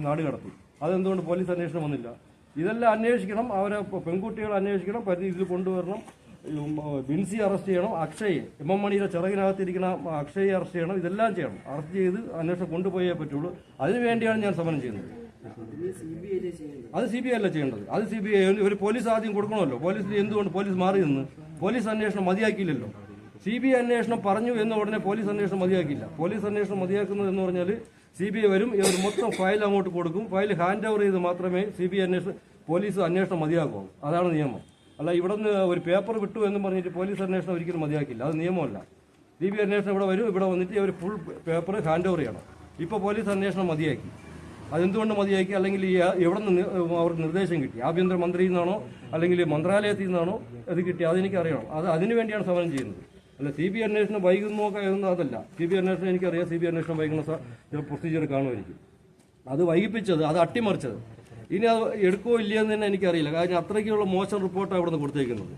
നാട് കടത്തി. അതെന്തുകൊണ്ട് പോലീസ് അന്വേഷണം വന്നില്ല? ഇതെല്ലാം അന്വേഷിക്കണം. അവരെ പെൺകുട്ടികളെ അന്വേഷിക്കണം, ഇതിൽ കൊണ്ടുവരണം. ബിൻസി അറസ്റ്റ് ചെയ്യണം, അക്ഷയ് എം മണിയുടെ ചിറകിനകത്തിരിക്കുന്ന അക്ഷയെ അറസ്റ്റ് ചെയ്യണം. ഇതെല്ലാം ചെയ്യണം. അറസ്റ്റ് ചെയ്ത് അന്വേഷണം കൊണ്ടുപോയേ പറ്റുള്ളൂ. അതിനുവേണ്ടിയാണ് ഞാൻ സമരം ചെയ്യുന്നത്. അത് CBI അല്ല ചെയ്യേണ്ടത്. അത് CBI ഒരു പോലീസ് ആദ്യം കൊടുക്കണമല്ലോ. പോലീസിൽ എന്തുകൊണ്ട് പോലീസ് മാറി നിന്ന് പോലീസ് അന്വേഷണം മതിയാക്കിയില്ലല്ലോ. CBI അന്വേഷണം പറഞ്ഞു എന്ന ഉടനെ പോലീസ് അന്വേഷണം മതിയാക്കില്ല. പോലീസ് അന്വേഷണം മതിയാക്കുന്നത് എന്ന് പറഞ്ഞാൽ CBI വരും, ഇവർ മൊത്തം ഫയൽ അങ്ങോട്ട് കൊടുക്കും. ഫയൽ ഹാൻഡ് ഓവർ ചെയ്ത് മാത്രമേ പോലീസ് അന്വേഷണം മതിയാക്കൂ. അതാണ് നിയമം. അല്ല ഇവിടെ നിന്ന് ഒരു പേപ്പർ വിട്ടു എന്ന് പറഞ്ഞിട്ട് പോലീസ് അന്വേഷണം ഒരിക്കലും മതിയാക്കില്ല. അത് നിയമമല്ല. CBI അന്വേഷണം ഇവിടെ വരും, ഇവിടെ വന്നിട്ട് അവർ ഫുൾ പേപ്പർ ഹാൻഡ് ഓവർ ചെയ്യണം. ഇപ്പോൾ പോലീസ് അന്വേഷണം മതിയാക്കി. അതെന്തുകൊണ്ട് മതിയാക്കി? അല്ലെങ്കിൽ എവിടെ നിന്ന് അവർക്ക് നിർദ്ദേശം കിട്ടി? ആഭ്യന്തരമന്ത്രിയിൽ നിന്നാണോ അല്ലെങ്കിൽ മന്ത്രാലയത്തിൽ നിന്നാണോ അത് കിട്ടി? അതെനിക്ക് അറിയണം. അതിനു വേണ്ടിയാണ് സമരം ചെയ്യുന്നത്. അല്ല CBI അന്വേഷണം വൈകുന്നോ എന്നൊന്നും അതല്ല. CBI അന്വേഷണം എനിക്കറിയാം. CBI അന്വേഷണം വൈകുന്ന ചില പ്രൊസീജിയർ കാണുമായിരിക്കും. അത് വൈകിപ്പിച്ചത്, അത് അട്ടിമറിച്ചത്. ഇനി അത് എടുക്കുമോ ഇല്ലയെന്ന് തന്നെ എനിക്കറിയില്ല. കാരണം അത്രയ്ക്കുള്ള മോശം റിപ്പോർട്ടാണ് ഇവിടെ നിന്ന് കൊടുത്തേക്കുന്നത്.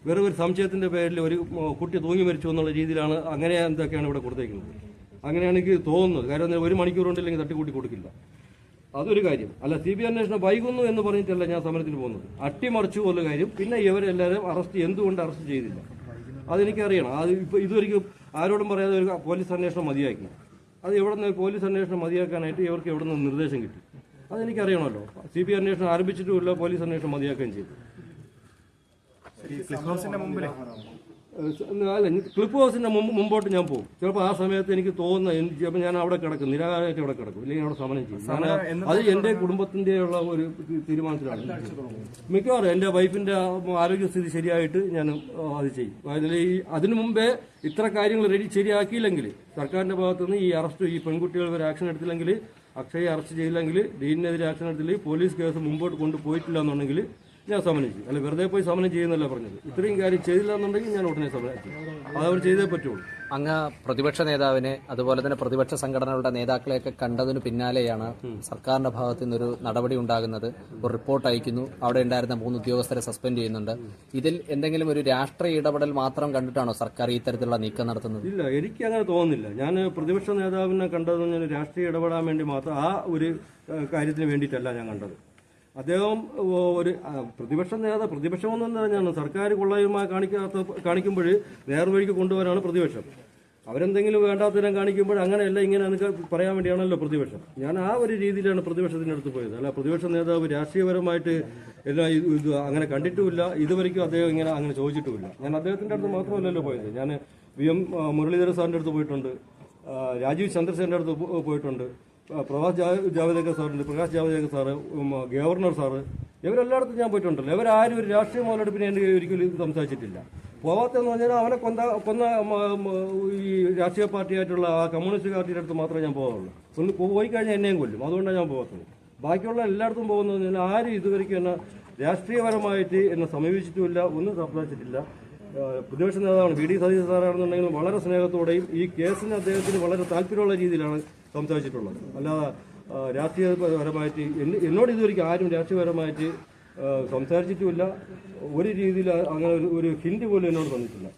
വേറെ ഒരു സംശയത്തിൻ്റെ പേരിൽ ഒരു കുട്ടി തൂങ്ങി മരിച്ചു എന്നുള്ള രീതിയിലാണ്, അങ്ങനെ എന്തൊക്കെയാണ് ഇവിടെ കൊടുത്തേക്കുന്നത്. അങ്ങനെയാണ് എനിക്ക് തോന്നുന്നത്. കാരണം 1 മണിക്കൂർ കൊണ്ടില്ലെങ്കിൽ തട്ടിക്കൂട്ടി കൊടുക്കില്ല. അതൊരു കാര്യം. അല്ല CBI അന്വേഷണം വൈകുന്നു എന്ന് പറഞ്ഞിട്ടല്ല ഞാൻ സമരത്തിന് പോകുന്നത്. അട്ടിമറിച്ചു എന്നുള്ള കാര്യം. പിന്നെ ഇവരെല്ലാവരും എന്തുകൊണ്ട് അറസ്റ്റ് ചെയ്തില്ല അതെനിക്കറിയണം. അത് ഇപ്പോൾ ഇതുവരെയ്ക്കും ആരോടും പറയാതെ ഒരു പോലീസ് അന്വേഷണം മതിയാക്കി. അത് എവിടെ നിന്ന് പോലീസ് അന്വേഷണം മതിയാക്കാനായിട്ട് ഇവർക്ക് എവിടെ നിന്ന് നിർദ്ദേശം കിട്ടി? അതെനിക്കറിയണമല്ലോ. CBI അന്വേഷണം ആരംഭിച്ചിട്ടുമില്ല, പോലീസ് അന്വേഷണം മതിയാക്കുകയും ചെയ്തു. അല്ല, ക്ലിപ്പ് ഹൗസിന്റെ മുമ്പോട്ട് ഞാൻ പോകും. ചിലപ്പോൾ ആ സമയത്ത് എനിക്ക് തോന്നുന്ന ചിലപ്പോൾ ഞാൻ അവിടെ കിടക്കും, നിരാകാരമായിട്ട് അവിടെ കിടക്കും, ഇല്ലെങ്കിൽ അവിടെ സമരം ചെയ്യും. അത് എൻ്റെ കുടുംബത്തിൻ്റെ ഉള്ള ഒരു തീരുമാനത്തിലാണ്. മിക്കവാറും എൻ്റെ വൈഫിൻ്റെ ആരോഗ്യസ്ഥിതി ശരിയായിട്ട് ഞാൻ അത് ചെയ്യും. അതിനു മുമ്പേ ഇത്ര കാര്യങ്ങൾ ശരിയാക്കിയില്ലെങ്കിൽ, സർക്കാരിൻ്റെ ഭാഗത്തുനിന്ന് ഈ അറസ്റ്റ്, ഈ പെൺകുട്ടികൾ ഒരു ആക്ഷൻ എടുത്തില്ലെങ്കിൽ, അക്ഷയെ അറസ്റ്റ് ചെയ്തില്ലെങ്കിൽ, ഡീനിനെതിരെ ആക്ഷൻ എടുത്തില്ലെങ്കിൽ, പോലീസ് കേസ് മുമ്പോട്ട് കൊണ്ടുപോയിട്ടില്ല എന്നുണ്ടെങ്കിൽ ഞാൻ സമരം ചെയ്യും. അല്ല, വെറുതെ പോയി സമരം ചെയ്യുന്നല്ല പറഞ്ഞത്. ഇത്രയും കാര്യം ചെയ്തില്ല എന്നുണ്ടെങ്കിൽ ഞാൻ ഉടനെ സമരം ചെയ്യും. അതവർ ചെയ്തേ പറ്റുള്ളൂ. അങ്ങ് പ്രതിപക്ഷ നേതാവിനെ അതുപോലെ തന്നെ പ്രതിപക്ഷ സംഘടനകളുടെ നേതാക്കളെയൊക്കെ കണ്ടതിന് പിന്നാലെയാണ് സർക്കാരിന്റെ ഭാഗത്തു നിന്നൊരു നടപടി ഉണ്ടാകുന്നത്. ഒരു റിപ്പോർട്ട് അയക്കുന്നു, അവിടെ ഉണ്ടായിരുന്ന 3 ഉദ്യോഗസ്ഥരെ സസ്പെൻഡ് ചെയ്യുന്നുണ്ട്. ഇതിൽ എന്തെങ്കിലും ഒരു രാഷ്ട്രീയ ഇടപെടൽ മാത്രം കണ്ടിട്ടാണോ സർക്കാർ ഈ തരത്തിലുള്ള നീക്കം നടത്തുന്നത്? ഇല്ല, എനിക്ക് അങ്ങനെ തോന്നുന്നില്ല. ഞാൻ പ്രതിപക്ഷ നേതാവിനെ കണ്ടതെന്ന് ഞാൻ രാഷ്ട്രീയ ഇടപെടാൻ വേണ്ടി മാത്രം, ആ ഒരു കാര്യത്തിന് വേണ്ടിയിട്ടല്ല ഞാൻ കണ്ടത്. അദ്ദേഹം ഒരു പ്രതിപക്ഷമെന്ന് പറഞ്ഞാണ് സർക്കാർ കൊള്ളയുമായി കാണിക്കുമ്പോൾ നേർവഴിക്ക് കൊണ്ടുവരാനാണ് പ്രതിപക്ഷം. അവരെന്തെങ്കിലും വേണ്ടാത്തരം കാണിക്കുമ്പോൾ അങ്ങനെയല്ല ഇങ്ങനെയെന്നൊക്കെ പറയാൻ വേണ്ടിയാണല്ലോ പ്രതിപക്ഷം. ഞാൻ ആ ഒരു രീതിയിലാണ് പ്രതിപക്ഷത്തിൻ്റെ അടുത്ത് പോയത്. അല്ല, പ്രതിപക്ഷ നേതാവ് രാഷ്ട്രീയപരമായിട്ട് എല്ലാം ഇത് അങ്ങനെ കണ്ടിട്ടുമില്ല. ഇതുവരെയ്ക്കും അദ്ദേഹം അങ്ങനെ ചോദിച്ചിട്ടുമില്ല. ഞാൻ അദ്ദേഹത്തിൻ്റെ അടുത്ത് മാത്രമല്ലല്ലോ പോയത്. ഞാൻ VM മുരളീധരൻ സാറിൻ്റെ അടുത്ത് പോയിട്ടുണ്ട്, രാജീവ് ചന്ദ്രസേനൻ്റെ അടുത്ത് പോയിട്ടുണ്ട്, Prakash Javadekar sir, governor sir, ഇവരെല്ലായിടത്തും ഞാൻ പോയിട്ടുണ്ടല്ലോ. ഇവരാരും ഒരു രാഷ്ട്രീയ മുതലെടുപ്പിനെ എൻ്റെ ഒരിക്കലും സംസാരിച്ചിട്ടില്ല. പോവാത്തെന്ന് പറഞ്ഞാൽ അവനെ കൊന്ന ഈ രാഷ്ട്രീയ പാർട്ടിയായിട്ടുള്ള ആ കമ്മ്യൂണിസ്റ്റ് പാർട്ടിയുടെ അടുത്ത് മാത്രമേ ഞാൻ പോകാറുള്ളൂ. പോയി കഴിഞ്ഞാൽ എന്നെയും കൊല്ലും. അതുകൊണ്ടാണ് ഞാൻ പോകാത്തത്. ബാക്കിയുള്ള എല്ലായിടത്തും പോകുന്നതെന്ന് പറഞ്ഞാൽ ആരും ഇതുവരെയ്ക്കും എന്നെ രാഷ്ട്രീയപരമായിട്ട് എന്നെ സമീപിച്ചിട്ടുമില്ല, ഒന്നും സംസാരിച്ചിട്ടില്ല. പ്രതിപക്ഷ നേതാവാണ് VD സതീശൻ സാറാണെന്നുണ്ടെങ്കിൽ വളരെ സ്നേഹത്തോടെയും ഈ കേസിന് അദ്ദേഹത്തിന് വളരെ താല്പര്യമുള്ള രീതിയിലാണ് സംസാരിച്ചിട്ടുള്ളത്. അല്ലാതെ രാഷ്ട്രീയപരമായിട്ട് എന്നോട് ഇതുവരെയ്ക്കും ആരും രാഷ്ട്രീയപരമായിട്ട് സംസാരിച്ചിട്ടുമില്ല. ഒരു രീതിയിൽ അങ്ങനെ ഒരു ഹിന്റ് പോലും എന്നോട് തന്നിട്ടില്ല.